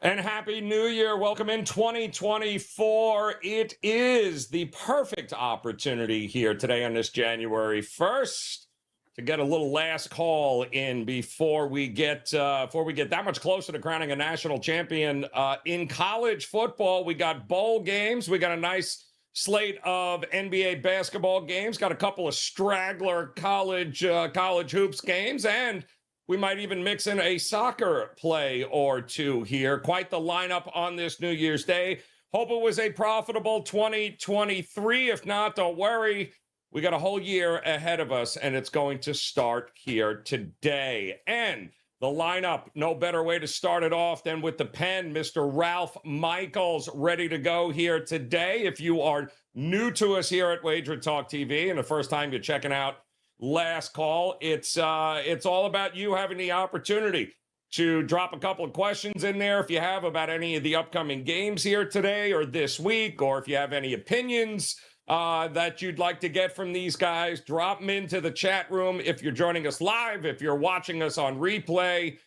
And Happy New Year. Welcome in 2024. It is the perfect opportunity here today on this January 1st to get a little last call in before we get that much closer to crowning a national champion in college football. We got bowl games. We got a nice slate of NBA basketball games. Got a couple of straggler college hoops games, and we might even mix in a soccer play or two here. Quite the lineup on this New Year's Day. Hope it was a profitable 2023. If not, don't worry. We got a whole year ahead of us, and it's going to start here today. And the lineup, no better way to start it off than with the pen. Mr. Ralph Michaels ready to go here today. If you are new to us here at WagerTalk TV and the first time you're checking out Last Call, it's all about you having the opportunity to drop a couple of questions in there if you have about any of the upcoming games here today or this week, or if you have any opinions that you'd like to get from these guys, drop them into the chat room. If you're joining us live, if you're watching us on replay,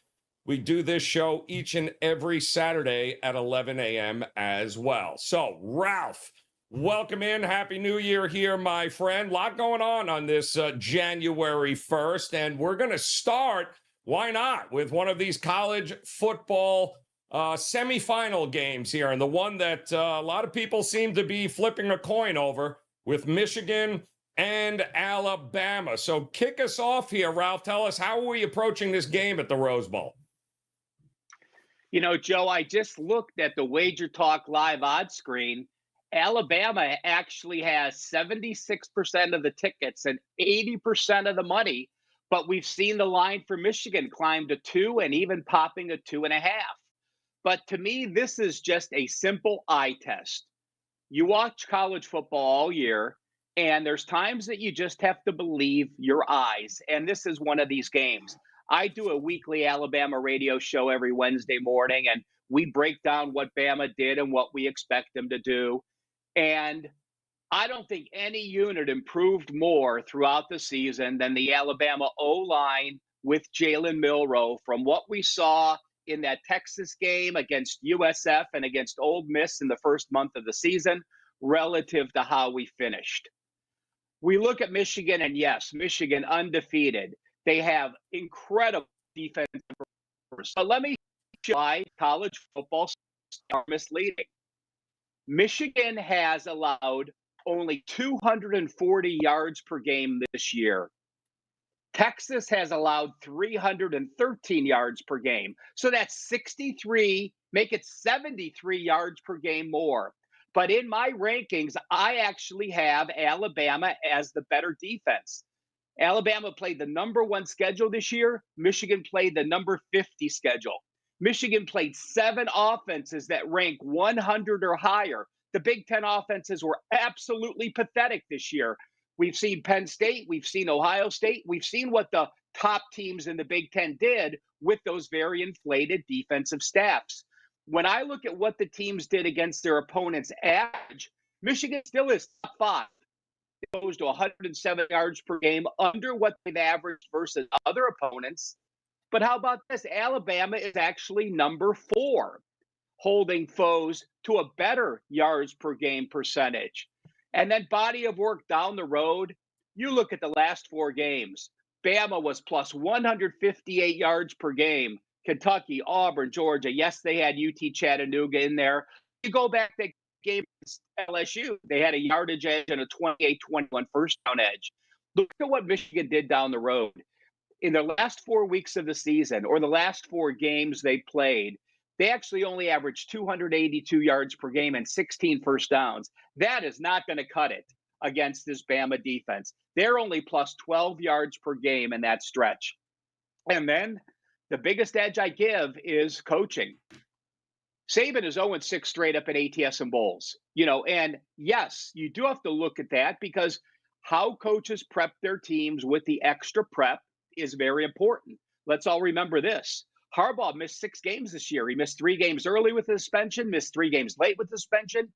we do this show each and every Saturday at 11 a.m. as well. So, Ralph, welcome in. Happy New Year here, my friend. A lot going on this January 1st, and we're going to start, why not, with one of these college football semifinal games here, and the one that a lot of people seem to be flipping a coin over with Michigan and Alabama. So kick us off here, Ralph. Tell us, how are we approaching this game at the Rose Bowl? You know, Joe, I just looked at the WagerTalk live odds screen. Alabama actually has 76% of the tickets and 80% of the money, but we've seen the line for Michigan climb to 2 and even popping a 2.5. But to me, this is just a simple eye test. You watch college football all year, and there's times that you just have to believe your eyes. And this is one of these games. I do a weekly Alabama radio show every Wednesday morning, and we break down what Bama did and what we expect them to do. And I don't think any unit improved more throughout the season than the Alabama O-line with Jalen Milroe from what we saw in that Texas game against USF and against Ole Miss in the first month of the season relative to how we finished. We look at Michigan, and yes, Michigan undefeated. They have incredible defense. But let me show you why college football are misleading. Michigan has allowed only 240 yards per game this year. Texas has allowed 313 yards per game. So that's 63, make it 73 yards per game more. But in my rankings, I actually have Alabama as the better defense. Alabama played the number 1 schedule this year. Michigan played the number 50 schedule. Michigan played 7 offenses that rank 100 or higher. The Big Ten offenses were absolutely pathetic this year. We've seen Penn State. We've seen Ohio State. We've seen what the top teams in the Big Ten did with those very inflated defensive staffs. When I look at what the teams did against their opponents' average, Michigan still is top 5. It goes to 107 yards per game, under what they've averaged versus other opponents. But how about this? Alabama is actually number 4, holding foes to a better yards per game percentage. And then body of work down the road, you look at the last 4 games. Bama was plus 158 yards per game. Kentucky, Auburn, Georgia. Yes, they had UT Chattanooga in there. You go back to game against LSU, they had a yardage edge and a 28-21 first down edge. Look at what Michigan did down the road. In the last 4 weeks of the season, or the last 4 games they played, they actually only averaged 282 yards per game and 16 first downs. That is not going to cut it against this Bama defense. They're only plus 12 yards per game in that stretch. And then the biggest edge I give is coaching. Saban is 0-6 straight up in ATS and bowls. And yes, you do have to look at that because how coaches prep their teams with the extra prep is very important. Let's all remember this. Harbaugh missed 6 games this year. He missed 3 games early with the suspension, missed 3 games late with the suspension.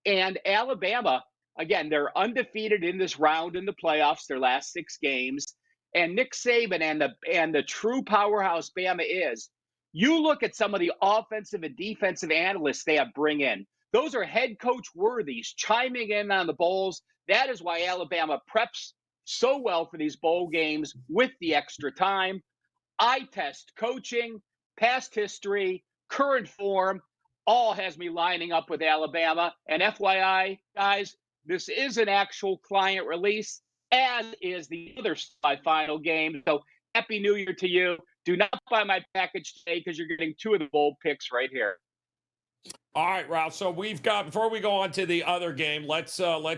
And Alabama, again, they're undefeated in this round in the playoffs, their last 6 games. And Nick Saban and the true powerhouse Bama is, You look at some of the offensive and defensive analysts they have bring in. Those are head coach worthies chiming in on the bowls. That is why Alabama preps so well for these bowl games with the extra time. Eye test coaching, past history, current form, all has me lining up with Alabama. And FYI, guys, this is an actual client release, as is the other semifinal game. So Happy New Year to you. Do not buy my package today because you're getting two of the bold picks right here. All right, Ralph. So we've got, before we go on to the other game, let's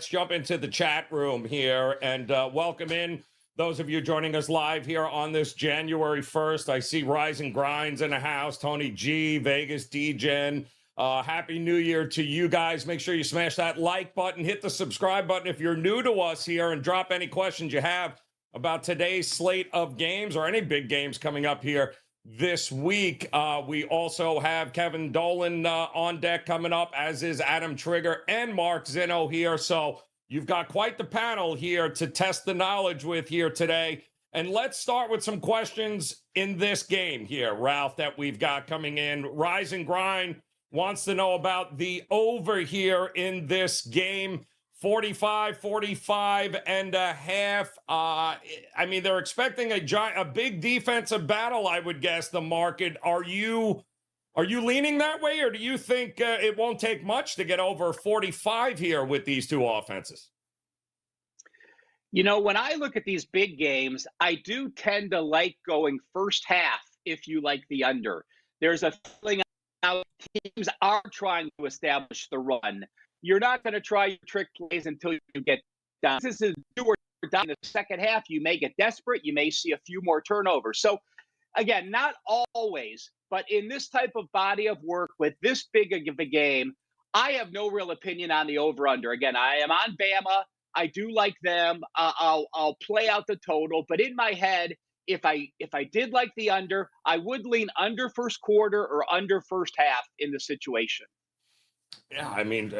jump into the chat room here and welcome in those of you joining us live here on this January 1st. I see Rise and Grinds in the house, Tony G, Vegas, DGen. Happy New Year to you guys. Make sure you smash that like button, hit the subscribe button if you're new to us here, and drop any questions you have about today's slate of games or any big games coming up here this week. We also have Kevin Dolan on deck coming up, as is Adam Trigger and Mark Zinno here. So you've got quite the panel here to test the knowledge with here today. And let's start with some questions in this game here, Ralph, that we've got coming in. Rise and Grind wants to know about the over here in this game. 45 and a half. I mean, they're expecting a big defensive battle, I would guess, the market. Are you leaning that way, or do you think it won't take much to get over 45 here with these two offenses? You know, when I look at these big games, I do tend to like going first half if you like the under. There's a feeling how teams are trying to establish the run. You're not going to try your trick plays until you get down. This is do or die in the second half. You may get desperate. You may see a few more turnovers. So, again, not always, but in this type of body of work with this big of a game, I have no real opinion on the over-under. Again, I am on Bama. I do like them. I'll play out the total. But in my head, if I did like the under, I would lean under first quarter or under first half in the situation. Yeah, I mean,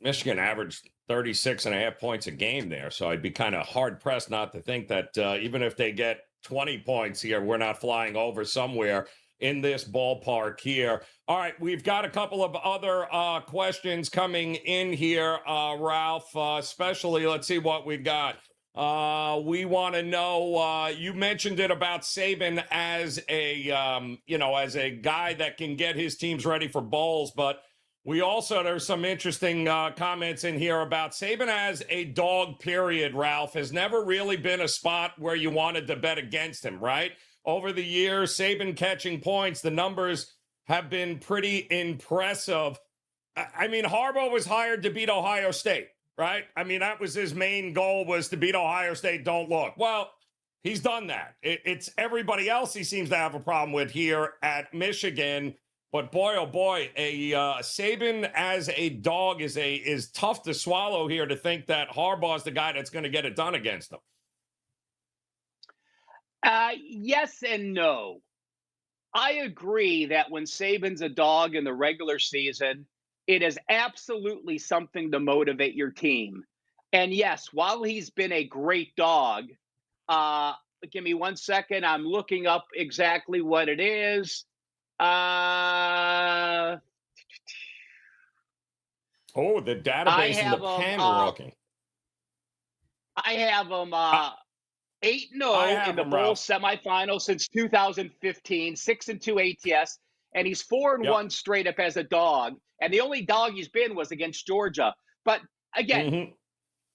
Michigan averaged 36 and a half points a game there. So I'd be kind of hard-pressed not to think that even if they get 20 points here, we're not flying over somewhere in this ballpark here. All right, we've got a couple of other questions coming in here, Ralph, especially, let's see what we got. We want to know, you mentioned it about Saban as a, as a guy that can get his teams ready for bowls, but we also, there's some interesting comments in here about Saban as a dog, period, Ralph, has never really been a spot where you wanted to bet against him, right? Over the years, Saban catching points, the numbers have been pretty impressive. I mean, Harbaugh was hired to beat Ohio State, right? I mean, that was his main goal, was to beat Ohio State, don't look. Well, he's done that. It's everybody else he seems to have a problem with here at Michigan. But boy, oh boy, a Saban as a dog is tough to swallow here, to think that Harbaugh's the guy that's going to get it done against them. Yes and no. I agree that when Saban's a dog in the regular season, it is absolutely something to motivate your team. And yes, while he's been a great dog, give me 1 second. I'm looking up exactly what it is. The database in the pen rocking. I have him 8-0 in the bowl semifinal since 2015, 6-2 ATS, and he's 4-1 straight up as a dog. And the only dog he's been was against Georgia. But again,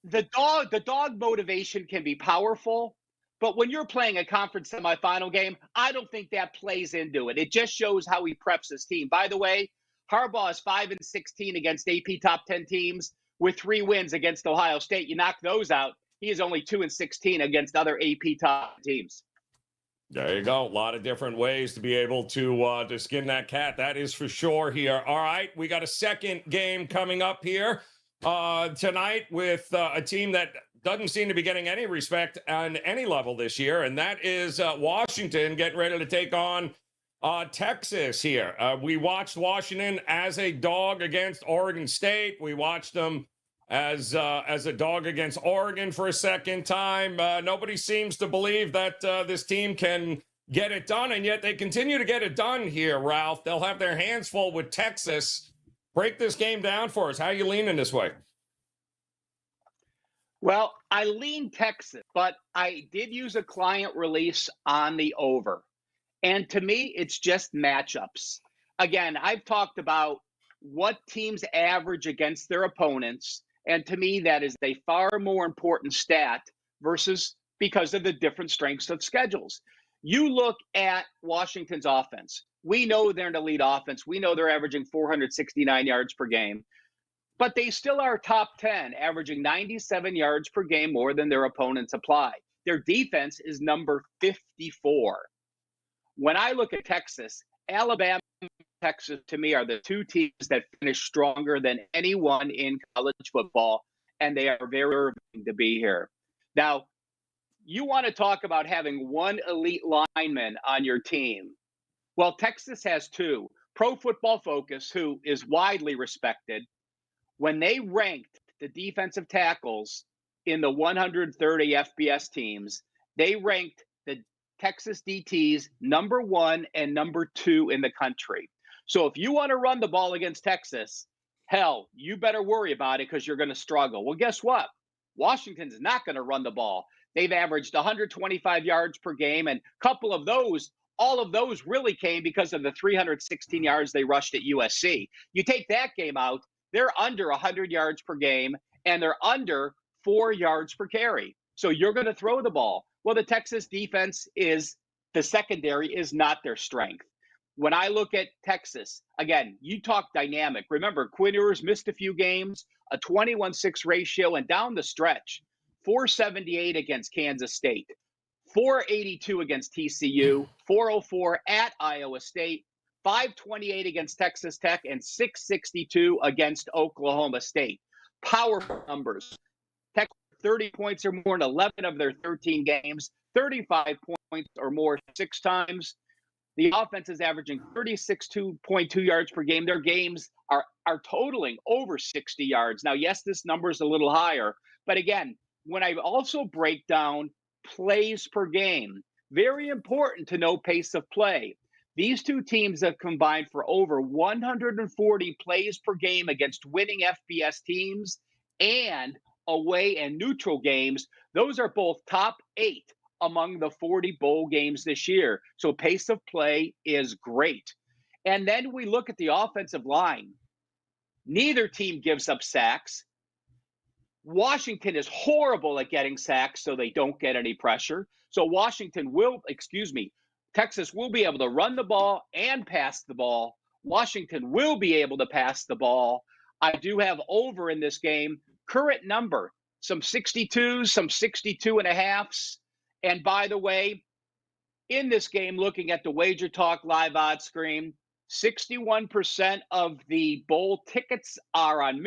the dog motivation can be powerful. But when you're playing a conference semifinal game, I don't think that plays into it. It just shows how he preps his team. By the way, Harbaugh is 5-16 against AP top 10 teams with 3 wins against Ohio State. You knock those out, he is only 2-16 against other AP top teams. There you go. A lot of different ways to be able to skin that cat. That is for sure here. All right, we got a second game coming up here tonight with a team that doesn't seem to be getting any respect on any level this year, and that is Washington getting ready to take on Texas here. We watched Washington as a dog against Oregon State. We watched them as a dog against Oregon for a second time. Nobody seems to believe that this team can get it done, and yet they continue to get it done here, Ralph. They'll have their hands full with Texas. Break this game down for us. How are you leaning this way? Well, I lean Texas, but I did use a client release on the over. And to me, it's just matchups. Again, I've talked about what teams average against their opponents. And to me, that is a far more important stat versus because of the different strengths of schedules. You look at Washington's offense. We know they're an elite offense. We know they're averaging 469 yards per game, but they still are top 10, averaging 97 yards per game more than their opponents apply. Their defense is number 54. When I look at Texas, Alabama and Texas, to me, are the two teams that finish stronger than anyone in college football, and they are very deserving to be here. Now, you want to talk about having one elite lineman on your team. Well, Texas has two. Pro Football Focus, who is widely respected, when they ranked the defensive tackles in the 130 FBS teams, they ranked the Texas DTs number 1 and number 2 in the country. So if you want to run the ball against Texas, hell, you better worry about it because you're going to struggle. Well, guess what? Washington's not going to run the ball. They've averaged 125 yards per game, and a couple of those, all of those really came because of the 316 yards they rushed at USC. You take that game out, they're under 100 yards per game, and they're under 4 yards per carry. So you're going to throw the ball. Well, the Texas defense is, the secondary is not their strength. When I look at Texas, again, you talk dynamic. Remember, Quinn Ewers missed a few games, a 21-6 ratio, and down the stretch, 478 against Kansas State, 482 against TCU, 404 at Iowa State, 528 against Texas Tech, and 662 against Oklahoma State. Powerful numbers. Tech 30 points or more in 11 of their 13 games, 35 points or more 6 times. The offense is averaging 36.2 yards per game. Their games are totaling over 60 yards. Now, yes, this number is a little higher, but again, when I also break down plays per game, very important to know pace of play. These two teams have combined for over 140 plays per game against winning FBS teams and away and neutral games. Those are both top 8 among the 40 bowl games this year. So pace of play is great. And then we look at the offensive line. Neither team gives up sacks. Washington is horrible at getting sacks, so they don't get any pressure. So Texas will be able to run the ball and pass the ball. Washington will be able to pass the ball. I do have over in this game. Current number, some 62s, some 62 and a halves. And by the way, in this game, looking at the WagerTalk live odds screen, 61% of the bowl tickets are on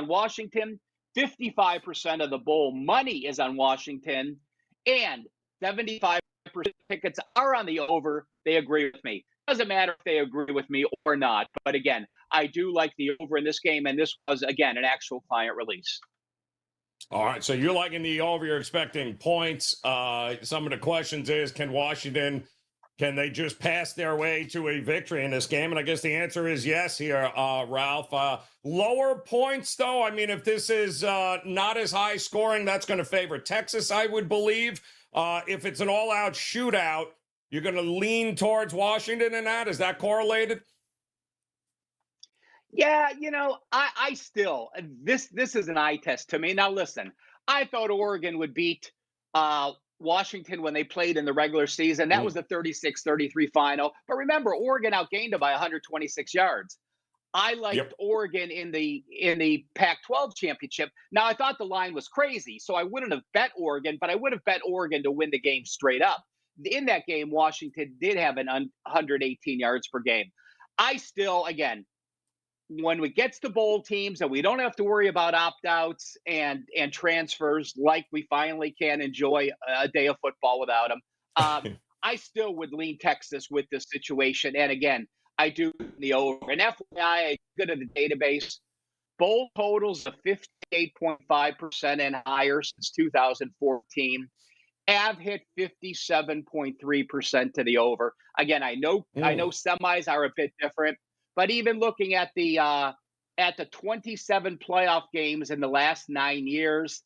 Washington. 55% of the bowl money is on Washington, and 75% tickets are on the over. They agree with me. Doesn't matter if they agree with me or not. But again, I do like the over in this game, and this was, again, an actual client release. All right, so you're liking the over. You're expecting points. Some of the questions is, can they just pass their way to a victory in this game? And I guess the answer is yes here, Ralph. Lower points, though. I mean, if this is not as high scoring, that's going to favor Texas, I would believe. If it's an all-out shootout, you're going to lean towards Washington in that? Is that correlated? Yeah, I still, this is an eye test to me. Now, listen, I thought Oregon would beat Washington when they played in the regular season. That was the 36-33 final. But remember, Oregon outgained them by 126 yards. I liked Oregon in the Pac-12 championship. Now, I thought the line was crazy, so I wouldn't have bet Oregon, but I would have bet Oregon to win the game straight up. In that game, Washington did have an 118 yards per game. I still, again, when we get to bowl teams and we don't have to worry about opt-outs and transfers like we finally can enjoy a day of football without them, I still would lean Texas with this situation. And again, I do the over. And FYI, I go to the database. Bowl totals of 58.5% and higher since 2014. have hit 57.3% to the over. Again, I know semis are a bit different, but even looking at the 27 playoff games in the last 9 years,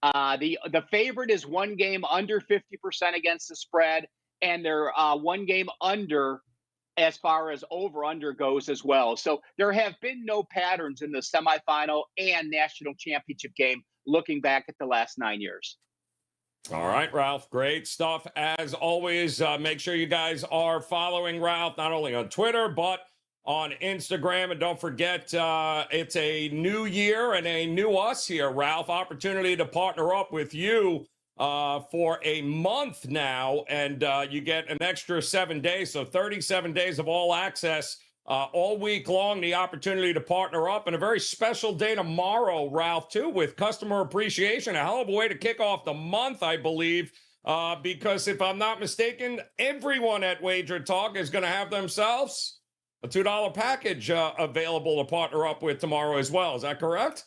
the favorite is one game under 50% against the spread, and they're one game under as far as over under goes as well. So there have been no patterns in the semifinal and national championship game looking back at the last 9 years. All right, Ralph. Great stuff. As always, make sure you guys are following Ralph, not only on Twitter, but on Instagram. And don't forget, it's a new year and a new us here, Ralph. Opportunity to partner up with you for a month now. And you get an extra 7 days. So 37 days of all access all week long, the opportunity to partner up, and a very special day tomorrow, Ralph, too, with customer appreciation. A hell of a way to kick off the month, I believe, because if I'm not mistaken, everyone at WagerTalk is going to have themselves a $2 package available to partner up with tomorrow as well. Is that correct?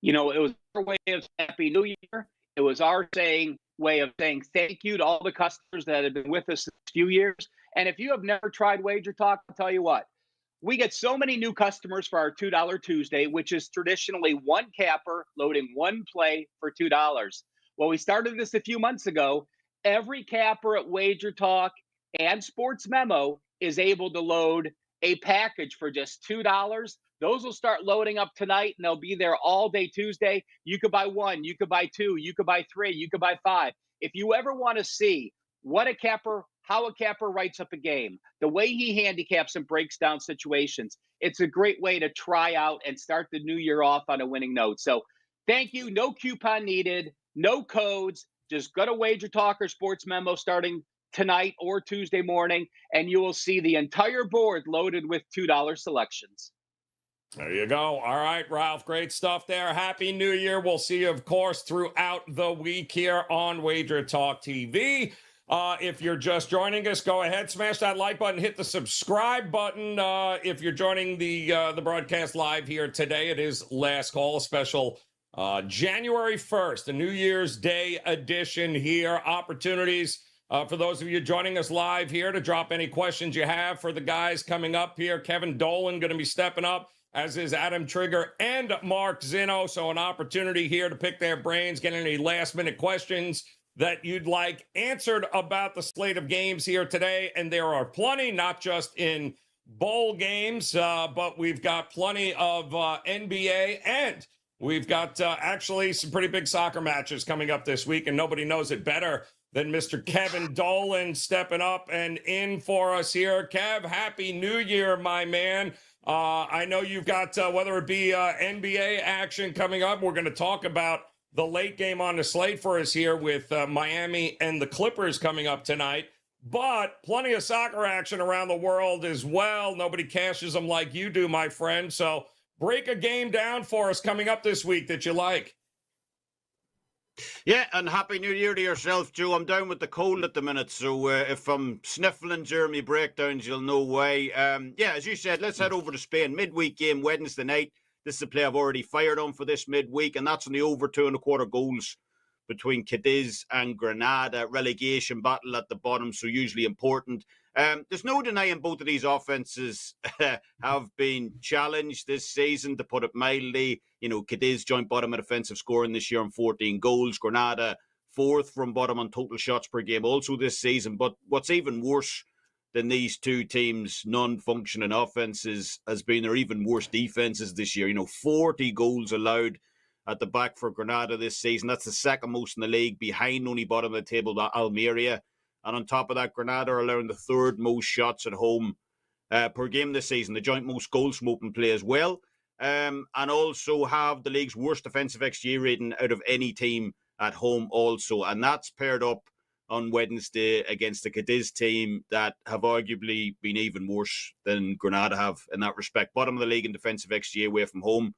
You know, it was our way of Happy New Year. It was our way of saying thank you to all the customers that have been with us this few years. And if you have never tried WagerTalk, I'll tell you what, we get so many new customers for our $2 Tuesday, which is traditionally one capper loading one play for $2. Well, we started this a few months ago. Every capper at WagerTalk and Sports Memo is able to load a package for just $2. Those will start loading up tonight, and they'll be there all day Tuesday. You could buy one, you could buy two, you could buy three, you could buy five. If you ever want to see how a capper writes up a game, the way he handicaps and breaks down situations, it's a great way to try out and start the new year off on a winning note. So thank you. No coupon needed, no codes. Just go to WagerTalk or Sports Memo starting tonight or Tuesday morning, and you will see the entire board loaded with $2 selections. There you go. All right, Ralph, great stuff there. Happy New Year. We'll see you, of course, throughout the week here on WagerTalk TV. If you're just joining us, go ahead, smash that like button, hit the subscribe button. If you're joining the broadcast live here today, it is Last Call, a special January 1st, a New Year's Day edition here. Opportunities for those of you joining us live here to drop any questions you have for the guys coming up here. Kevin Dolan going to be stepping up, as is Adam Trigger and Mark Zinno. So an opportunity here to pick their brains, get any last-minute questions that you'd like answered about the slate of games here today. And there are plenty, not just in bowl games, but we've got plenty of NBA, and we've got actually some pretty big soccer matches coming up this week, and nobody knows it better than Mr. Kevin Dolan stepping up and in for us here. Kev, Happy New Year, my man. I know you've got, whether it be NBA action coming up, we're going to talk about the late game on the slate for us here with Miami and the Clippers coming up tonight. But plenty of soccer action around the world as well. Nobody cashes them like you do, my friend. So break a game down for us coming up this week that you like. Yeah, and Happy New Year to yourself, Joe. I'm down with the cold at the minute, so if I'm sniffling Jeremy breakdowns, you'll know why. Yeah, as you said, let's head over to Spain. Midweek game Wednesday night. This is a play I've already fired on for this midweek, and that's on the over 2.25 goals between Cadiz and Granada. Relegation battle at the bottom, so usually important. There's no denying both of these offenses have been challenged this season, to put it mildly. You know, Cadiz joint bottom in offensive scoring this year on 14 goals. Granada fourth from bottom on total shots per game also this season. But what's even worse than these two teams' non-functioning offenses has been their even worse defenses this year. You know, 40 goals allowed at the back for Granada this season. That's the second most in the league, behind only bottom of the table, Almeria. And on top of that, Granada are allowing the third most shots at home per game this season, the joint most goals from open play as well, and also have the league's worst defensive XG rating out of any team at home also. And that's paired up on Wednesday against the Cadiz team that have arguably been even worse than Granada have in that respect. Bottom of the league in defensive XG away from home.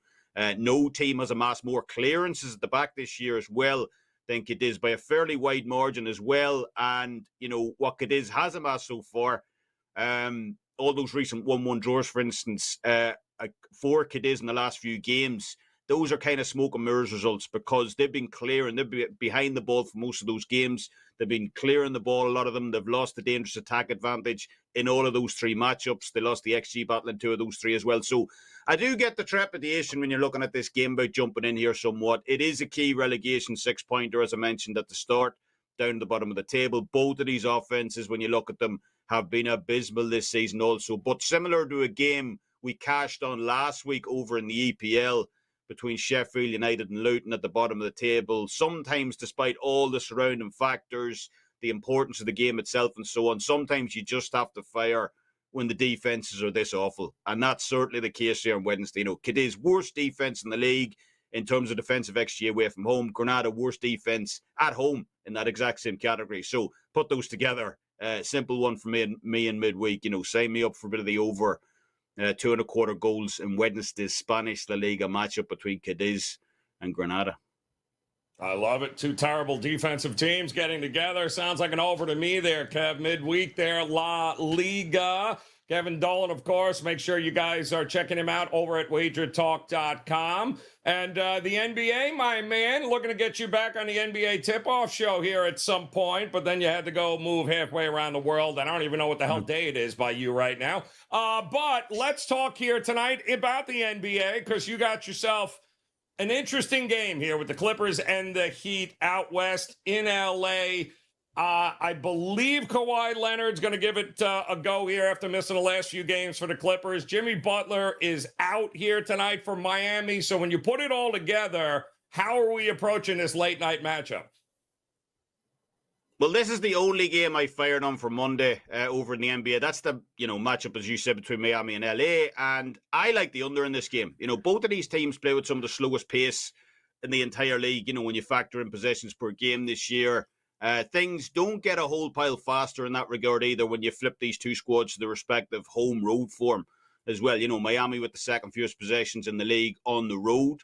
No team has amassed more clearances at the back this year as well than Cadiz, by a fairly wide margin as well. And, you know, what Cadiz has amassed so far, all those recent 1-1 draws, for instance, for Cadiz in the last few games, those are kind of smoke and mirrors results because they've been clear and they've been behind the ball for most of those games. They've been clearing the ball, a lot of them. They've lost the dangerous attack advantage in all of those 3 matchups. They lost the XG battle in 2 of those 3 as well. So I do get the trepidation when you're looking at this game about jumping in here somewhat. It is a key relegation 6-pointer, as I mentioned at the start, down the bottom of the table. Both of these offenses, when you look at them, have been abysmal this season also. But similar to a game we cashed on last week over in the EPL, between Sheffield United and Luton at the bottom of the table. Sometimes, despite all the surrounding factors, the importance of the game itself and so on, sometimes you just have to fire when the defenses are this awful. And that's certainly the case here on Wednesday. You know, Cadiz's worst defense in the league in terms of defensive XG away from home. Granada, worst defense at home in that exact same category. So put those together. Simple one for me in midweek. You know, sign me up for a bit of the over. 2.25 goals in Wednesday's Spanish La Liga matchup between Cadiz and Granada. I love it. 2 terrible defensive teams getting together. Sounds like an over to me there, Kev. Midweek there, La Liga. Kevin Dolan, of course. Make sure you guys are checking him out over at WagerTalk.com. And the NBA, my man, looking to get you back on the NBA tip-off show here at some point, but then you had to go move halfway around the world. I don't even know what the hell day it is by you right now. But let's talk here tonight about the NBA, because you got yourself an interesting game here with the Clippers and the Heat out west in L.A., I believe Kawhi Leonard's going to give it a go here after missing the last few games for the Clippers. Jimmy Butler is out here tonight for Miami. So when you put it all together, how are we approaching this late night matchup? Well, this is the only game I fired on for Monday over in the NBA. That's the matchup, as you said, between Miami and LA. And I like the under in this game. You know, both of these teams play with some of the slowest pace in the entire league. You know, when you factor in possessions per game this year. Things don't get a whole pile faster in that regard either when you flip these two squads to the respective home road form as well. You know, Miami with the second fewest possessions in the league on the road,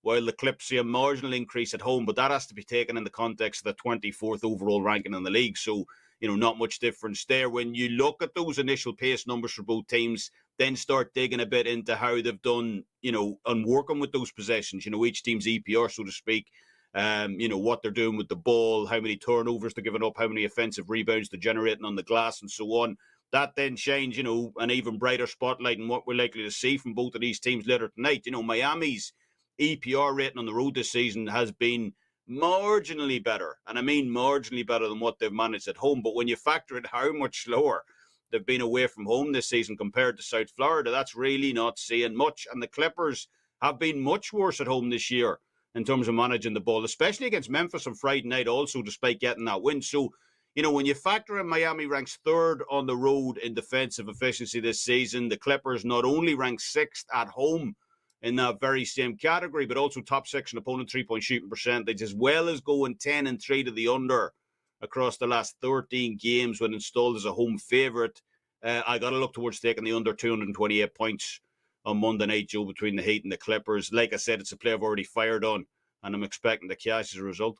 while the Clips see a marginal increase at home, but that has to be taken in the context of the 24th overall ranking in the league. So, you know, not much difference there. When you look at those initial pace numbers for both teams, then start digging a bit into how they've done, you know, and working with those possessions, you know, each team's EPR, so to speak. You know, what they're doing with the ball, how many turnovers they're giving up, how many offensive rebounds they're generating on the glass and so on. That then shines, you know, an even brighter spotlight on what we're likely to see from both of these teams later tonight. You know, Miami's EPR rating on the road this season has been marginally better. And I mean marginally better than what they've managed at home. But when you factor in how much slower they've been away from home this season compared to South Florida, that's really not saying much. And the Clippers have been much worse at home this year in terms of managing the ball, especially against Memphis on Friday night also, despite getting that win. So, you know, when you factor in Miami ranks 3rd on the road in defensive efficiency this season, the Clippers not only rank 6th at home in that very same category, but also top 6 in opponent three-point shooting percentage, as well as going 10-3 to the under across the last 13 games when installed as a home favourite. I got to look towards taking the under 228 points on Monday night, Joe, between the Heat and the Clippers. Like I said, it's a play I've already fired on, and I'm expecting to cash as a result.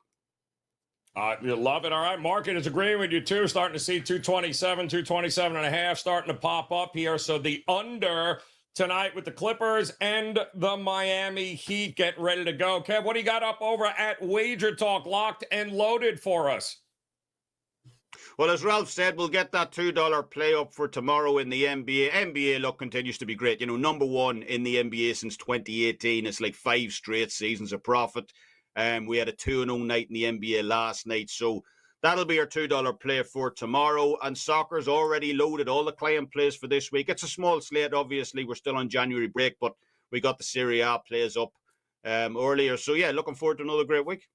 You love it. All right, market is agreeing with you, too. Starting to see 227 and a half starting to pop up here. So the under tonight with the Clippers and the Miami Heat get ready to go. Kev, what do you got up over at Wager Talk, locked and loaded for us? Well, as Ralph said, we'll get that $2 play up for tomorrow in the NBA. NBA, look, continues to be great. You know, number one in the NBA since 2018. It's like 5 straight seasons of profit. We had a 2-0 night in the NBA last night. So that'll be our $2 play for tomorrow. And soccer's already loaded all the client plays for this week. It's a small slate, obviously. We're still on January break, but we got the Serie A plays up earlier. So, yeah, looking forward to another great week.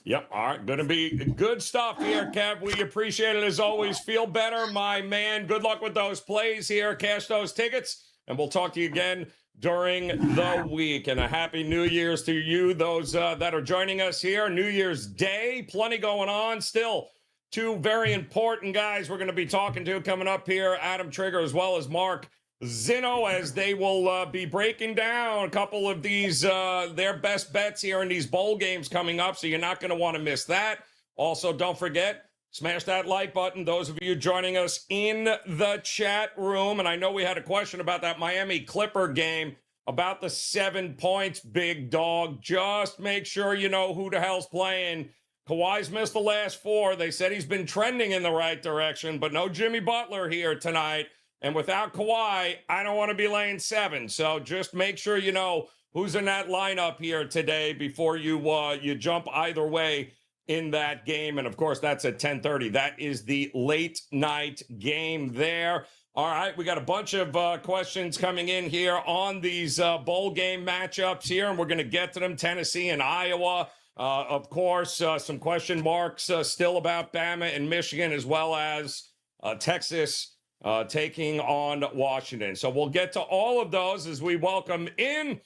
Yep. All right. Going to be good stuff here, Kev. We appreciate it as always. Feel better, my man. Good luck with those plays here. Cash those tickets, and we'll talk to you again during the week. And a happy New Year's to you, those that are joining us here. New Year's Day. Plenty going on. Still, 2 very important guys we're going to be talking to coming up here. Adam Trigger as well as Mark Zinno, as they will be breaking down a couple of these, their best bets here in these bowl games coming up, so you're not going to want to miss that. Also, don't forget, smash that like button. Those of you joining us in the chat room, and I know we had a question about that Miami Clipper game. about the 7 points, big dog. Just make sure you know who the hell's playing. Kawhi's missed the last 4. They said he's been trending in the right direction, but no Jimmy Butler here tonight. And without Kawhi, I don't want to be laying 7. So just make sure you know who's in that lineup here today before you jump either way in that game. And of course, that's at 10:30. That is the late night game there. All right, we got a bunch of questions coming in here on these bowl game matchups here, and we're going to get to them. Tennessee and Iowa. Of course, some question marks still about Bama and Michigan, as well as Texas taking on Washington. So we'll get to all of those as we welcome in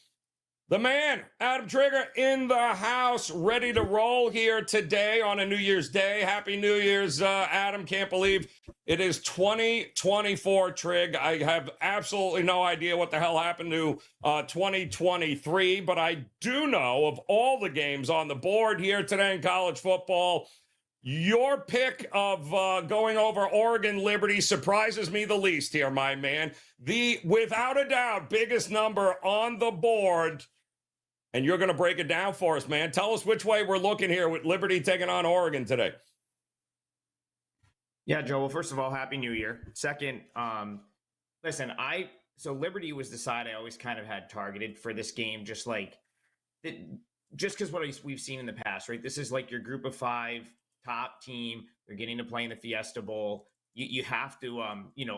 the man, Adam Trigger, in the house, ready to roll here today on a New Year's Day. Happy New Year's, Adam. Can't believe it is 2024, Trig. I have absolutely no idea what the hell happened to 2023, but I do know of all the games on the board here today in college football, your pick of going over Oregon Liberty surprises me the least here, my man. The, without a doubt, biggest number on the board. And you're going to break it down for us, man. Tell us which way we're looking here with Liberty taking on Oregon today. Yeah, Joe. Well, first of all, Happy New Year. Second, listen, so Liberty was the side I always kind of had targeted for this game, just because what we've seen in the past, right? This is like your group of 5 top team. They're getting to play in the Fiesta Bowl. You have to,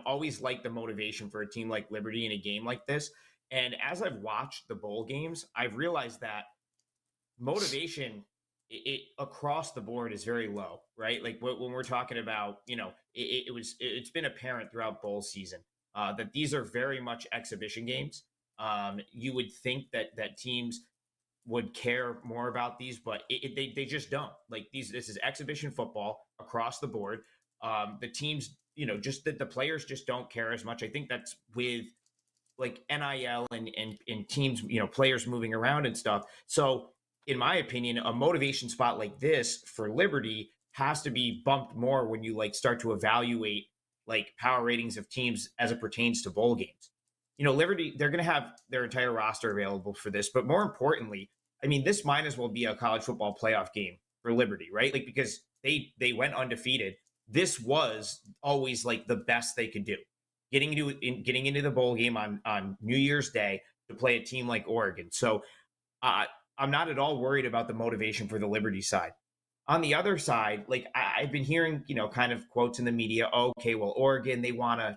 always like the motivation for a team like Liberty in a game like this. And as I've watched the bowl games, I've realized that motivation it across the board is very low, right? Like when we're talking about, it's been apparent throughout bowl season that these are very much exhibition games. You would think that teams would care more about these, but they just don't. Like this is exhibition football across the board. The teams, just that the players just don't care as much. I think that's with like NIL and teams, players moving around and stuff. So in my opinion, a motivation spot like this for Liberty has to be bumped more when you start to evaluate like power ratings of teams as it pertains to bowl games. Liberty, they're going to have their entire roster available for this, but more importantly, I mean, this might as well be a college football playoff game for Liberty, right? Like, because they went undefeated. This was always like the best they could do. Getting into the bowl game on New Year's Day to play a team like Oregon. So I'm not at all worried about the motivation for the Liberty side. On the other side, like I've been hearing, kind of quotes in the media. Okay, well, Oregon, they want to,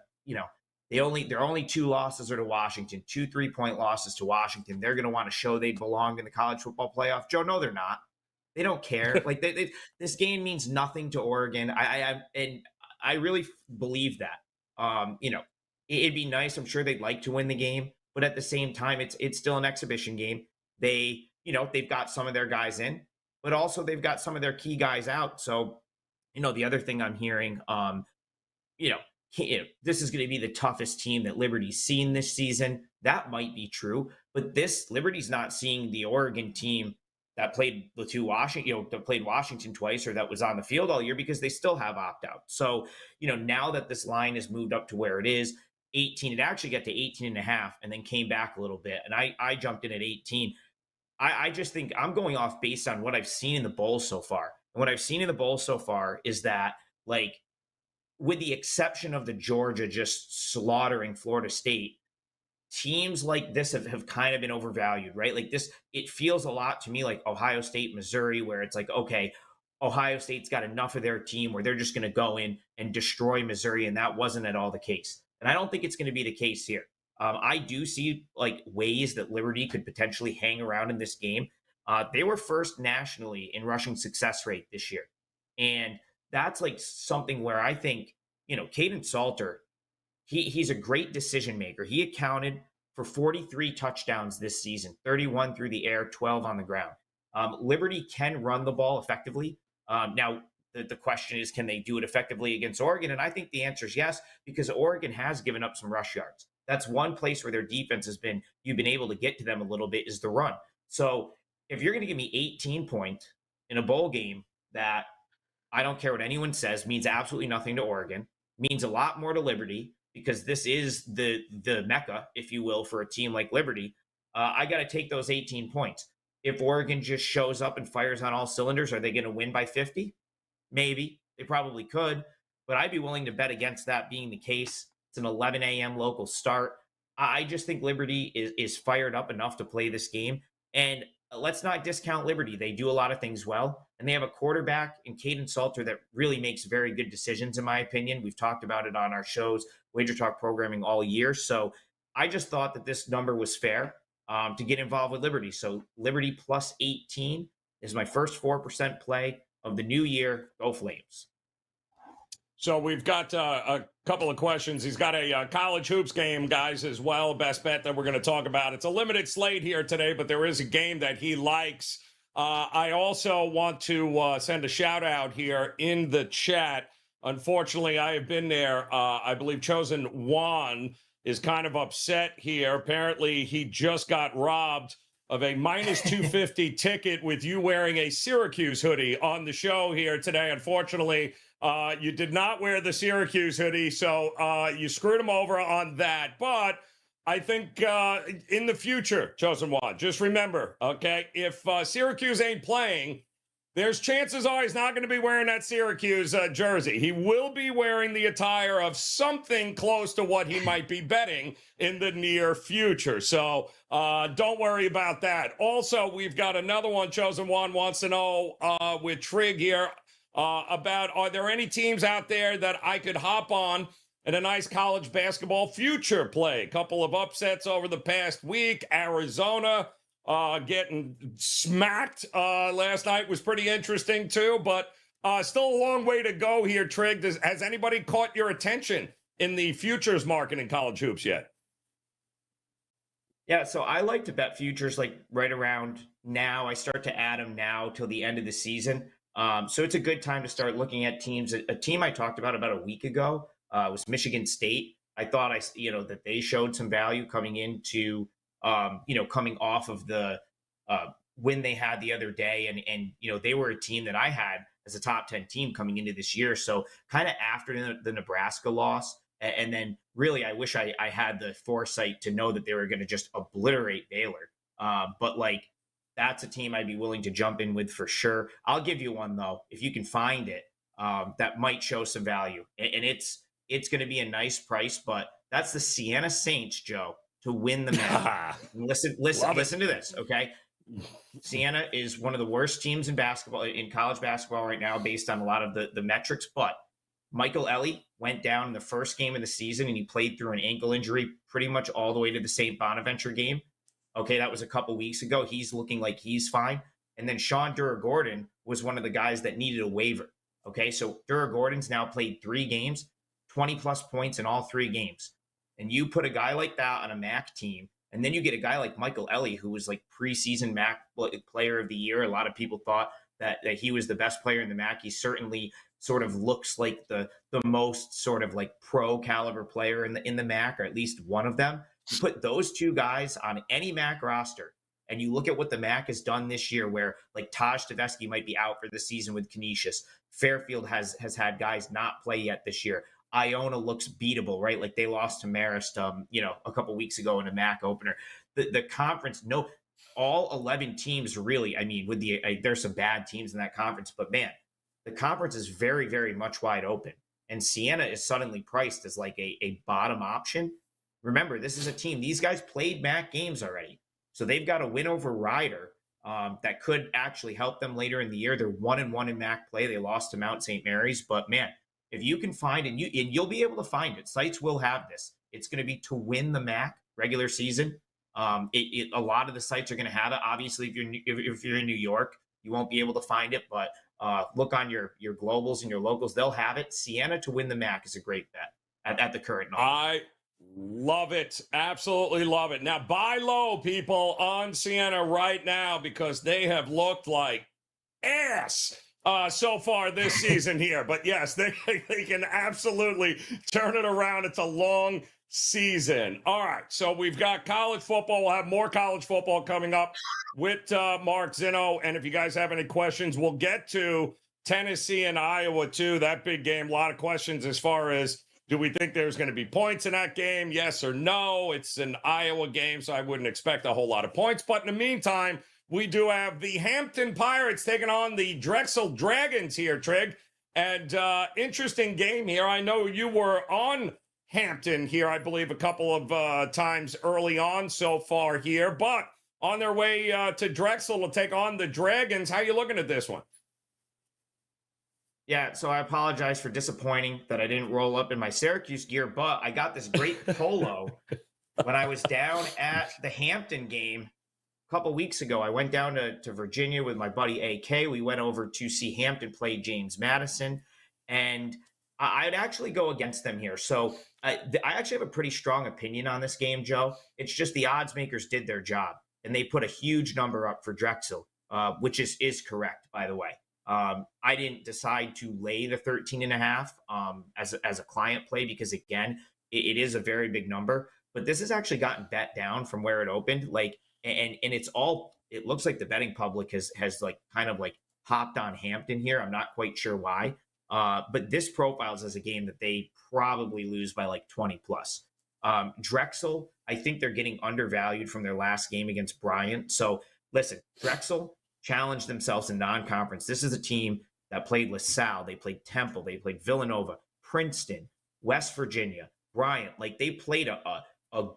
their only 2 losses are to Washington, 2 3-point losses to Washington. They're going to want to show they belong in the college football playoff. Joe, no, they're not. They don't care. Like this game means nothing to Oregon. I really believe that. It'd be nice. I'm sure they'd like to win the game, but at the same time, it's still an exhibition game. They've got some of their guys in, but also they've got some of their key guys out. So, the other thing I'm hearing, this is going to be the toughest team that Liberty's seen this season. That might be true, but Liberty's not seeing the Oregon team that played that played Washington twice or that was on the field all year because they still have opt-out. So, now that this line is moved up to where it is, 18, it actually got to 18.5 and then came back a little bit. And I jumped in at 18. I just think I'm going off based on what I've seen in the bowl so far. And what I've seen in the bowl so far is that, like, with the exception of the Georgia just slaughtering Florida State, teams like this have kind of been overvalued, right? Like this, it feels a lot to me like Ohio State, Missouri, where it's like, okay, Ohio State's got enough of their team where they're just going to go in and destroy Missouri. And that wasn't at all the case. And I don't think it's going to be the case here. I do see like ways that Liberty could potentially hang around in this game. They were first nationally in rushing success rate this year. And that's like something where I think, Caden Salter, he's a great decision maker. He accounted for 43 touchdowns this season, 31 through the air, 12 on the ground. Liberty can run the ball effectively. Now, the question is, can they do it effectively against Oregon? And I think the answer is yes, because Oregon has given up some rush yards. That's one place where their defense you've been able to get to them a little bit, is the run. So if you're going to give me 18 points in a bowl game that I don't care what anyone says, means absolutely nothing to Oregon, means a lot more to Liberty, because this is the Mecca, if you will, for a team like Liberty. I got to take those 18 points. If Oregon just shows up and fires on all cylinders, are they going to win by 50? Maybe. They probably could, but I'd be willing to bet against that being the case. It's an 11 a.m. local start. I just think Liberty is fired up enough to play this game. And let's not discount Liberty. They do a lot of things well, and they have a quarterback in Caden Salter that really makes very good decisions, in my opinion. We've talked about it on our shows, WagerTalk programming all year. So I just thought that this number was fair to get involved with Liberty. So Liberty plus 18 is my first 4% play of the new year. Go Flames. So we've got a couple of questions. He's got a college hoops game, guys, as well. Best bet that we're going to talk about. It's a limited slate here today, but there is a game that he likes. I also want to send a shout out here in the chat. Unfortunately, I have been there. I believe Chosen Juan is kind of upset here. Apparently, he just got robbed of a minus 250 ticket with you wearing a Syracuse hoodie on the show here today. Unfortunately, you did not wear the Syracuse hoodie, so you screwed him over on that. But I think in the future, Chosen One, just remember, okay, if Syracuse ain't playing, there's chances are he's not going to be wearing that Syracuse jersey. He will be wearing the attire of something close to what he might be betting in the near future. So don't worry about that. Also, we've got another one. Chosen One wants to know with Trig here about, are there any teams out there that I could hop on in a nice college basketball future play? A couple of upsets over the past week. Arizona getting smacked last night was pretty interesting too, but still a long way to go here, Trig. Has anybody caught your attention in the futures market in college hoops yet? Yeah, so I like to bet futures like right around now. I start to add them now till the end of the season. So it's a good time to start looking at teams. A team I talked about a week ago was Michigan State. I thought that they showed some value coming into coming off of the win they had the other day, and they were a team that I had as a top 10 team coming into this year. So kind of after the Nebraska loss, and then really I wish I had the foresight to know that they were going to just obliterate Baylor. But like, that's a team I'd be willing to jump in with for sure. I'll give you one though, if you can find it, that might show some value, and it's going to be a nice price, but that's the Siena Saints, Joe, to win the match. listen to this, okay? Siena is one of the worst teams in basketball, in college basketball right now, based on a lot of the metrics. But Michael Ellie went down in the first game of the season, and he played through an ankle injury pretty much all the way to the St. Bonaventure game. Okay, that was a couple weeks ago. He's looking like he's fine. And then Sean Dura-Gordon was one of the guys that needed a waiver. Okay, so Dura-Gordon's now played 3 games, 20-plus points in all 3 games. And you put a guy like that on a MAC team, and then you get a guy like Michael Ellie, who was like preseason MAC player of the year. A lot of people thought that he was the best player in the MAC. He certainly sort of looks like the most sort of like pro caliber player in the MAC, or at least one of them. You put those 2 guys on any MAC roster, and you look at what the MAC has done this year, where like Taj Tavesky might be out for the season with Canisius. Fairfield has had guys not play yet this year. Iona looks beatable, right? Like they lost to Marist, a couple weeks ago in a MAC opener. The conference, all 11 teams really. I mean, there's some bad teams in that conference, but man, the conference is very, very much wide open. And Siena is suddenly priced as like a bottom option. Remember, this is a team. These guys played MAC games already, so they've got a win over Rider that could actually help them later in the year. They're 1-1 in MAC play. They lost to Mount St. Mary's, but man, if you can find, and you'll be able to find it. Sites will have this. It's going to be to win the MAC regular season. A lot of the sites are going to have it. Obviously, if you're in New York, you won't be able to find it. But look on your globals and your locals; they'll have it. Siena to win the MAC is a great bet at the current number. I love it. Absolutely love it. Now, buy low, people, on Siena right now, because they have looked like ass so far this season here. But yes, they can absolutely turn it around. It's a long season. All right, so we've got college football. We'll have more college football coming up with Mark Zinno. And if you guys have any questions, we'll get to Tennessee and Iowa too. That big game. A lot of questions as far as Do we think there's going to be points in that game? Yes or no? It's an Iowa game, so I wouldn't expect a whole lot of points. But in the meantime, we do have the Hampton Pirates taking on the Drexel Dragons here, Trig. And interesting game here. I know you were on Hampton here, I believe, a couple of times early on so far here. But on their way to Drexel to take on the Dragons, how you looking at this one? Yeah, so I apologize for disappointing that I didn't roll up in my Syracuse gear, but I got this great polo when I was down at the Hampton game a couple weeks ago. I went down to Virginia with my buddy AK. We went over to see Hampton play James Madison, and I'd actually go against them here. So I actually have a pretty strong opinion on this game, Joe. It's just the odds makers did their job, and they put a huge number up for Drexel, which is correct, by the way. I didn't decide to lay the 13.5 as a client play because, again, it is a very big number. But this has actually gotten bet down from where it opened. Like, and it's all, it looks like the betting public has like kind of like hopped on Hampton here. I'm not quite sure why. But this profiles as a game that they probably lose by like 20 plus. Drexel, I think they're getting undervalued from their last game against Bryant. So listen, Drexel challenged themselves in non-conference. This is a team that played LaSalle. They played Temple. They played Villanova, Princeton, West Virginia, Bryant. Like, they played a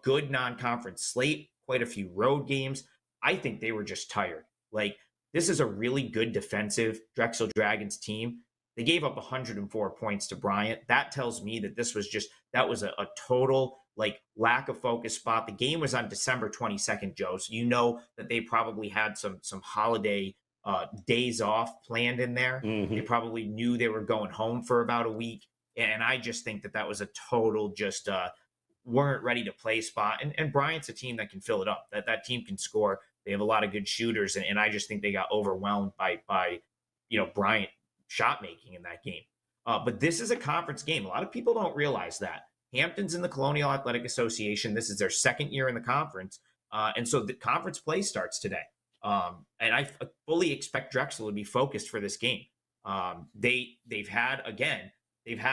good non-conference slate, quite a few road games. I think they were just tired. Like, this is a really good defensive Drexel Dragons team. They gave up 104 points to Bryant. That tells me that that was a total like lack of focus spot. The game was on December 22nd, Joe. So you know that they probably had some holiday days off planned in there. Mm-hmm. They probably knew they were going home for about a week. And I just think that was a total just weren't ready to play spot. And Bryant's a team that can fill it up. That team can score. They have a lot of good shooters. And I just think they got overwhelmed by Bryant shot making in that game. But this is a conference game. A lot of people don't realize that. Hampton's in the Colonial Athletic Association. This is their second year in the conference. And so the conference play starts today. And I fully expect Drexel to be focused for this game. They've had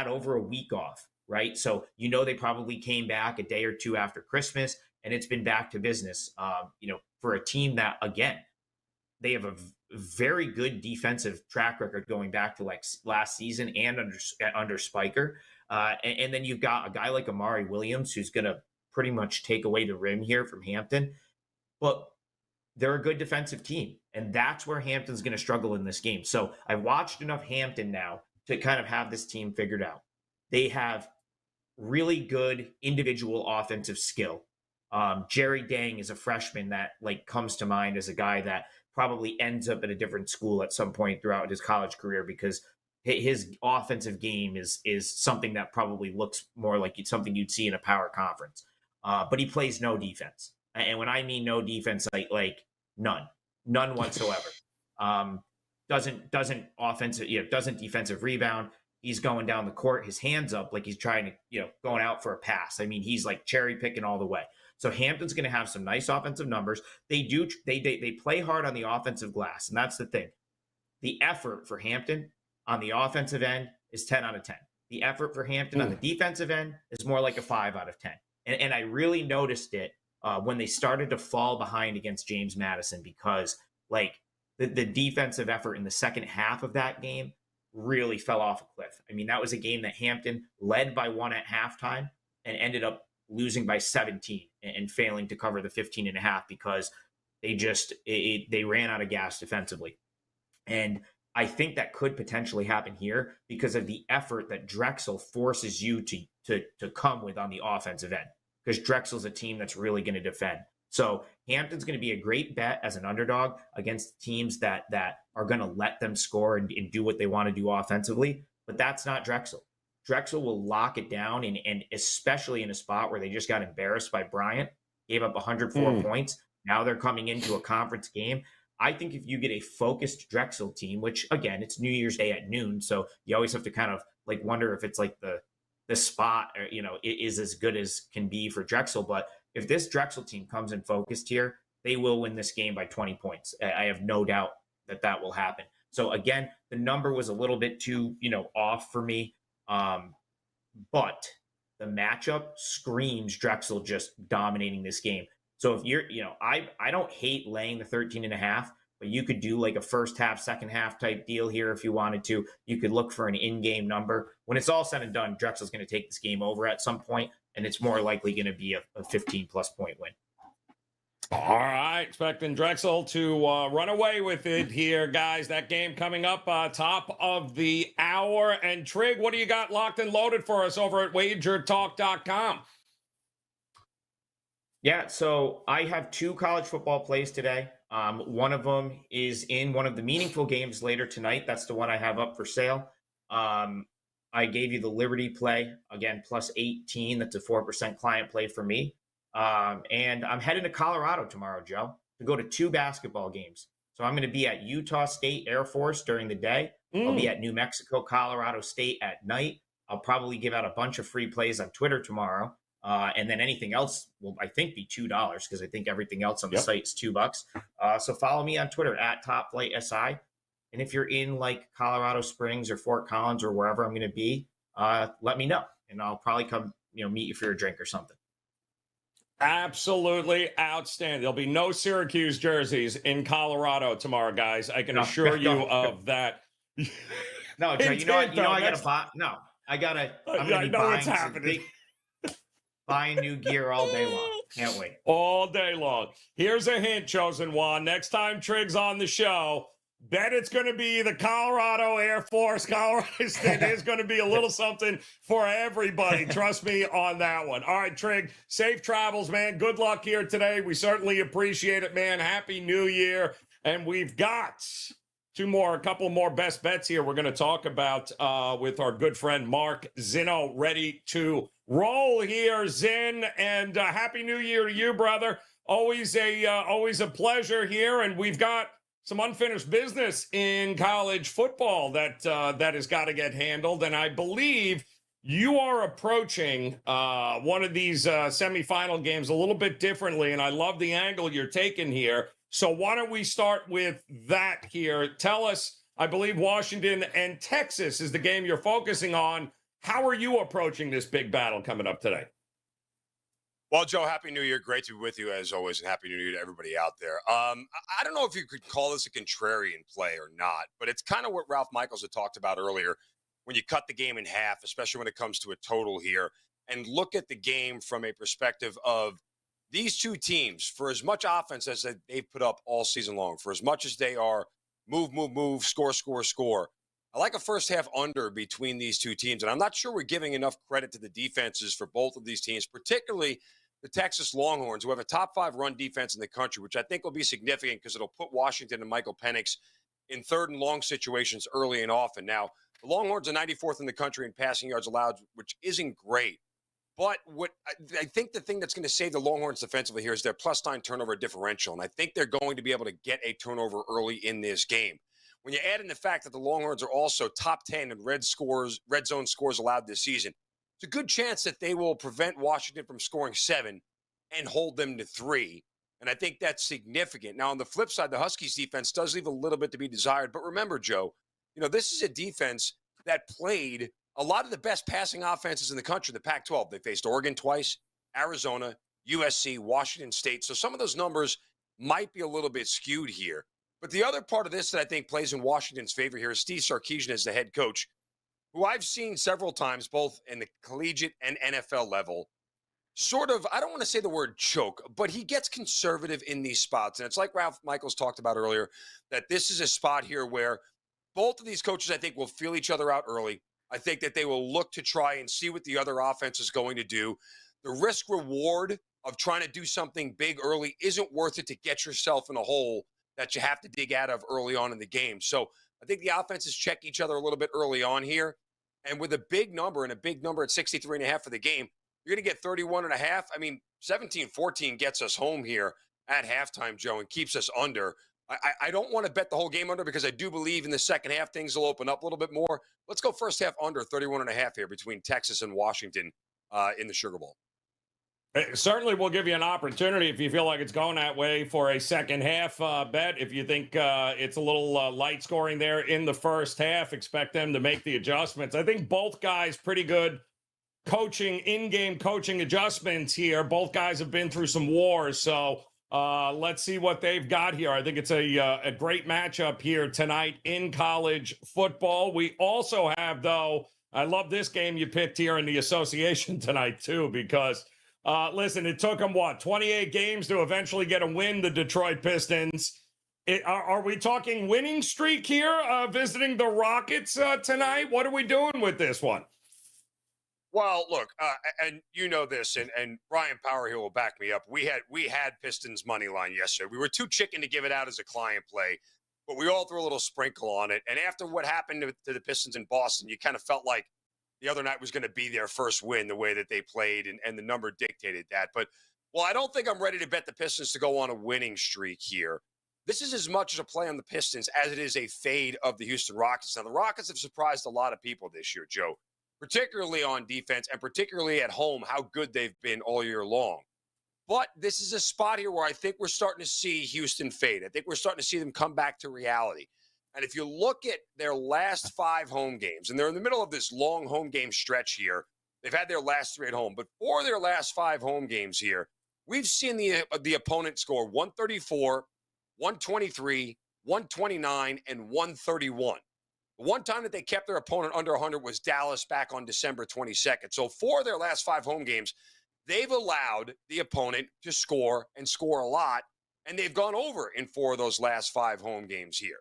over a week off, right? So, they probably came back a day or two after Christmas, and it's been back to business, for a team that, again, they have a very good defensive track record going back to like last season and under Spiker. And then you've got a guy like Amari Williams, who's going to pretty much take away the rim here from Hampton. But they're a good defensive team, and that's where Hampton's going to struggle in this game. So I've watched enough Hampton now to kind of have this team figured out. They have really good individual offensive skill. Jerry Dang is a freshman that like comes to mind as a guy that probably ends up at a different school at some point throughout his college career because his offensive game is something that probably looks more like something you'd see in a power conference. But he plays no defense. And when I mean no defense, like none whatsoever. Doesn't defensive rebound. He's going down the court, his hands up like he's trying to, going out for a pass. I mean, he's like cherry picking all the way. So Hampton's going to have some nice offensive numbers. They play hard on the offensive glass, and that's the thing. The effort for Hampton on the offensive end is 10 out of 10. The effort for Hampton on the defensive end is more like a 5 out of 10. And I really noticed it when they started to fall behind against James Madison because like the defensive effort in the second half of that game really fell off a cliff. I mean, that was a game that Hampton led by 1 at halftime and ended up losing by 17 and failing to cover the 15.5 because they ran out of gas defensively. And I think that could potentially happen here because of the effort that Drexel forces you to come with on the offensive end, because Drexel's a team that's really going to defend. So Hampton's going to be a great bet as an underdog against teams that are going to let them score and do what they want to do offensively. But that's not Drexel. Drexel will lock it down, and especially in a spot where they just got embarrassed by Bryant, gave up 104 points. Now they're coming into a conference game. I think if you get a focused Drexel team, which, again, it's New Year's Day at noon, so you always have to kind of like wonder if it's like the spot or, is as good as can be for Drexel. But if this Drexel team comes in focused here, they will win this game by 20 points. I have no doubt that will happen. So, again, the number was a little bit too, off for me. But the matchup screams Drexel just dominating this game. So if you're, I don't hate laying the 13.5, but you could do like a first half, second half type deal here if you wanted to. You could look for an in-game number. When it's all said and done, Drexel's going to take this game over at some point, and it's more likely going to be a 15-plus point win. All right, expecting Drexel to run away with it here, guys. That game coming up top of the hour. And Trig, what do you got locked and loaded for us over at WagerTalk.com? Yeah, so I have 2 college football plays today. One of them is in one of the meaningful games later tonight. That's the one I have up for sale. I gave you the Liberty play, again, plus 18. That's a 4% client play for me. And I'm heading to Colorado tomorrow, Joe, to go to 2 basketball games. So I'm going to be at Utah State Air Force during the day. I'll be at New Mexico, Colorado State at night. I'll probably give out a bunch of free plays on Twitter tomorrow. And then anything else will, I think, be $2 because I think everything else on the site is $2. So follow me on Twitter at TopFlightSI. And if you're in like Colorado Springs or Fort Collins or wherever I'm going to be, let me know. And I'll probably come, meet you for a drink or something. Absolutely outstanding. There'll be no Syracuse jerseys in Colorado tomorrow, guys. I can assure you of that. No, Joe, you know I got to buy. No, I'm going to be buying what's happening. Buying new gear all day long. Can't wait. All day long. Here's a hint, Chosen One. Next time Trig's on the show, bet it's going to be the Colorado Air Force. Colorado State is going to be a little something for everybody. Trust me on that one. All right, Trig, safe travels, man. Good luck here today. We certainly appreciate it, man. Happy New Year. And we've got a couple more best bets here we're going to talk about with our good friend Mark Zinno, ready to roll here, Zin. And Happy New Year to you, brother. Always a pleasure here. And we've got some unfinished business in college football that has got to get handled. And I believe you are approaching one of these semifinal games a little bit differently. And I love the angle you're taking here. So why don't we start with that here? Tell us, I believe Washington and Texas is the game you're focusing on. How are you approaching this big battle coming up today? Well, Joe, Happy New Year. Great to be with you as always, and Happy New Year to everybody out there. I don't know if you could call this a contrarian play or not, but it's kind of what Ralph Michaels had talked about earlier when you cut the game in half, especially when it comes to a total here, and look at the game from a perspective of these two teams, for as much offense as they've put up all season long, for as much as they are move, score. I like a first half under between these two teams, and I'm not sure we're giving enough credit to the defenses for both of these teams, particularly the Texas Longhorns, who have a top 5 run defense in the country, which I think will be significant because it'll put Washington and Michael Penix in 3rd and long situations early and often. Now, the Longhorns are 94th in the country in passing yards allowed, which isn't great. But what I think the thing that's going to save the Longhorns defensively here is their +9 turnover differential, and I think they're going to be able to get a turnover early in this game. When you add in the fact that the Longhorns are also top 10 in red zone scores allowed this season, it's a good chance that they will prevent Washington from scoring 7 and hold them to 3. And I think that's significant. Now, on the flip side, the Huskies defense does leave a little bit to be desired. But remember, Joe, this is a defense that played a lot of the best passing offenses in the country, the Pac-12. They faced Oregon twice, Arizona, USC, Washington State. So some of those numbers might be a little bit skewed here. But the other part of this that I think plays in Washington's favor here is Steve Sarkisian as the head coach, who I've seen several times, both in the collegiate and NFL level, sort of, I don't want to say the word choke, but he gets conservative in these spots. And it's like Ralph Michaels talked about earlier, that this is a spot here where both of these coaches, I think, will feel each other out early. I think that they will look to try and see what the other offense is going to do. The risk reward of trying to do something big early isn't worth it to get yourself in a hole that you have to dig out of early on in the game. So I think the offenses check each other a little bit early on here. And with a big number at 63.5 for the game, you're going to get 31.5. I mean, 17-14 gets us home here at halftime, Joe, and keeps us under. I don't want to bet the whole game under because I do believe in the second half things will open up a little bit more. Let's go first half under 31.5 here between Texas and Washington in the Sugar Bowl. Certainly will give you an opportunity if you feel like it's going that way for a second half bet. If you think it's a little light scoring there in the first half, expect them to make the adjustments. I think both guys pretty good in-game coaching adjustments here. Both guys have been through some wars, so let's see what they've got here. I think it's a great matchup here tonight in college football. We also have, though, I love this game you picked here in the association tonight, too, because, listen, it took them, 28 games to eventually get a win, the Detroit Pistons. Are we talking winning streak here, visiting the Rockets tonight? What are we doing with this one? Well, look, and you know this, and Brian Power here will back me up. We had Pistons money line yesterday. We were too chicken to give it out as a client play, but we all threw a little sprinkle on it. And after what happened to the Pistons in Boston, you kind of felt like the other night was going to be their first win, the way that they played, and the number dictated that. But, well, I don't think I'm ready to bet the Pistons to go on a winning streak here. This is as much as a play on the Pistons as it is a fade of the Houston Rockets. Now, the Rockets have surprised a lot of people this year, Joe, particularly on defense and particularly at home, how good they've been all year long. But this is a spot here where I think we're starting to see Houston fade. I think we're starting to see them come back to reality. And if you look at their last 5 home games, and they're in the middle of this long home game stretch here, they've had their last 3 at home. But for their last 5 home games here, we've seen the opponent score 134, 123, 129, and 131. The one time that they kept their opponent under 100 was Dallas back on December 22nd. So for their last 5 home games, they've allowed the opponent to score and score a lot, and they've gone over in 4 of those last 5 home games here.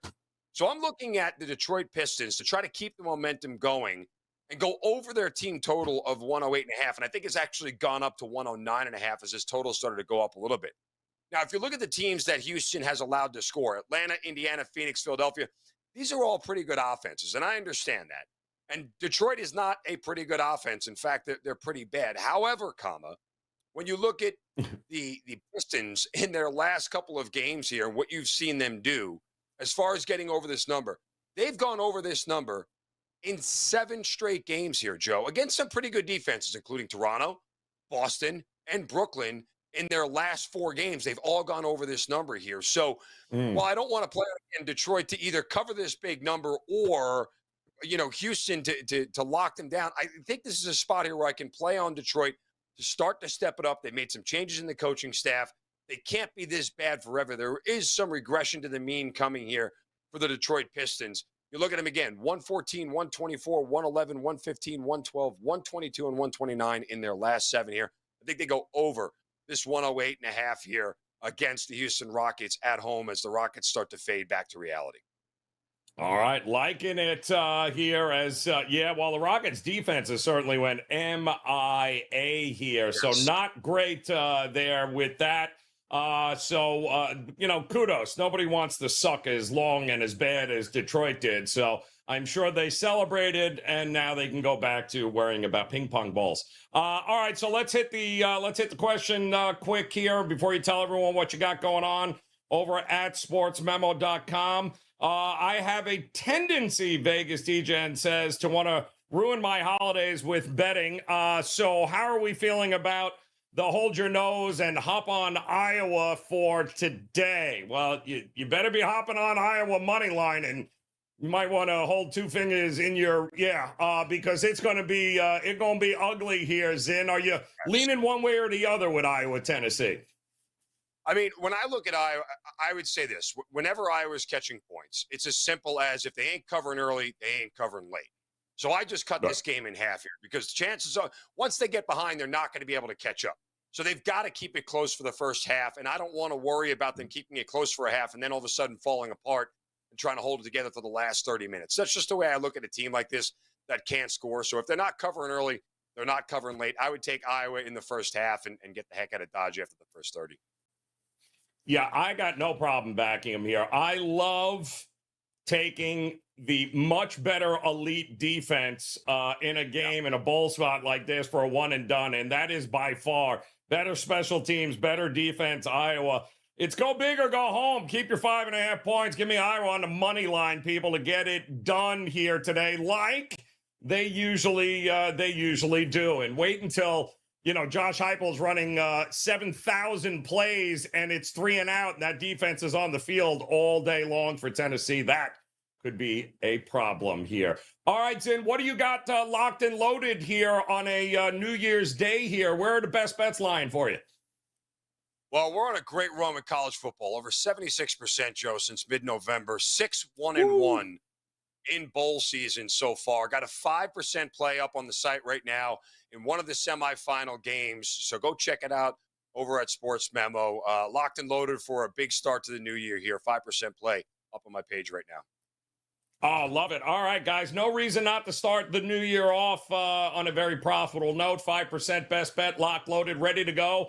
So I'm looking at the Detroit Pistons to try to keep the momentum going and go over their team total of 108.5, and I think it's actually gone up to 109.5 as this total started to go up a little bit. Now, if you look at the teams that Houston has allowed to score, Atlanta, Indiana, Phoenix, Philadelphia, these are all pretty good offenses, and I understand that. And Detroit is not a pretty good offense. In fact, they're pretty bad. However, when you look at the Pistons in their last couple of games here, what you've seen them do as far as getting over this number, they've gone over this number in 7 straight games here, Joe, against some pretty good defenses, including Toronto, Boston, and Brooklyn. In their last 4 games, they've all gone over this number here. So while I don't want to play in Detroit to either cover this big number or, Houston to lock them down, I think this is a spot here where I can play on Detroit to start to step it up. They made some changes in the coaching staff. They can't be this bad forever. There is some regression to the mean coming here for the Detroit Pistons. You look at them again, 114, 124, 111, 115, 112, 122, and 129 in their last 7 here. I think they go over this 108.5 here against the Houston Rockets at home as the Rockets start to fade back to reality. All right, liking it here as, the Rockets defense has certainly went MIA here. Yes. So not great there with that. Kudos. Nobody wants to suck as long and as bad as Detroit did. So I'm sure they celebrated, and now they can go back to worrying about ping pong balls. All right, so let's hit the question quick here before you tell everyone what you got going on over at sportsmemo.com. I have a tendency, Vegas DJN says, to want to ruin my holidays with betting. So how are we feeling about the hold your nose and hop on Iowa for today? Well, you better be hopping on Iowa money line, and you might want to hold 2 fingers in your, because it's going to be ugly here, Zin. Are you leaning one way or the other with Iowa, Tennessee? I mean, when I look at Iowa, I would say this. Whenever Iowa's catching points, it's as simple as if they ain't covering early, they ain't covering late. So I just cut this game in half here because chances are once they get behind, they're not going to be able to catch up. So they've got to keep it close for the first half, and I don't want to worry about them keeping it close for a half and then all of a sudden falling apart and trying to hold it together for the last 30 minutes. That's just the way I look at a team like this that can't score. So if they're not covering early, they're not covering late. I would take Iowa in the first half and get the heck out of Dodge after the first 30. Yeah, I got no problem backing him here. I love taking the much better elite defense in a game in a bowl spot like this for a one and done, and that is by far better special teams, better defense, Iowa. It's go big or go home. Keep your 5.5 points. Give me Iowa on the money line, people, to get it done here today, like they usually do. And wait until Josh Heupel's running 7,000 plays and it's 3 and out, and that defense is on the field all day long for Tennessee. That could be a problem here. All right, Zin, what do you got locked and loaded here on a New Year's Day here? Where are the best bets lying for you? Well, we're on a great run with college football. Over 76%, Joe, since mid-November. 6-1-1 in bowl season so far. Got a 5% play up on the site right now in one of the semifinal games. So go check it out over at Sports Memo. Locked and loaded for a big start to the new year here. 5% play up on my page right now. Oh, love it. All right, guys. No reason not to start the new year off on a very profitable note. 5% best bet, locked, loaded, ready to go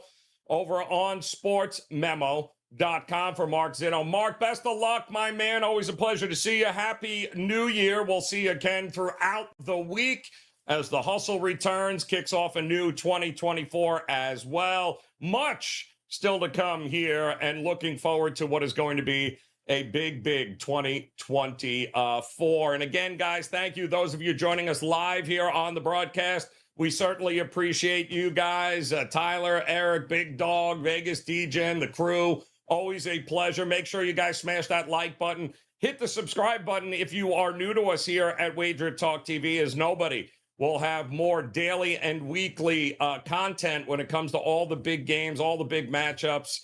over on sportsmemo.com for Mark Zinno. Mark, best of luck, my man. Always a pleasure to see you. Happy New Year. We'll see you again throughout the week as the hustle returns, kicks off a new 2024 as well. Much still to come here, and looking forward to what is going to be a big 2024. And again, guys, thank you. Those of you joining us live here on the broadcast, we certainly appreciate you guys. Tyler, Eric, Big Dog, Vegas, DJ, the crew. Always a pleasure. Make sure you guys smash that like button. Hit the subscribe button if you are new to us here at WagerTalk TV, as nobody will have more daily and weekly content when it comes to all the big games, all the big matchups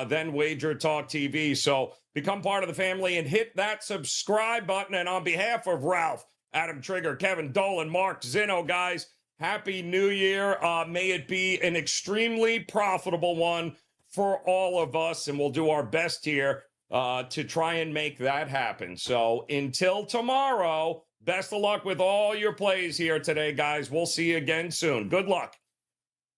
than WagerTalk TV. So become part of the family and hit that subscribe button. And on behalf of Ralph, Adam Trigger, Kevin Dolan, Mark Zinno, guys, Happy New Year. May it be an extremely profitable one for all of us, and we'll do our best here to try and make that happen. So until tomorrow, best of luck with all your plays here today, guys. We'll see you again soon. Good luck.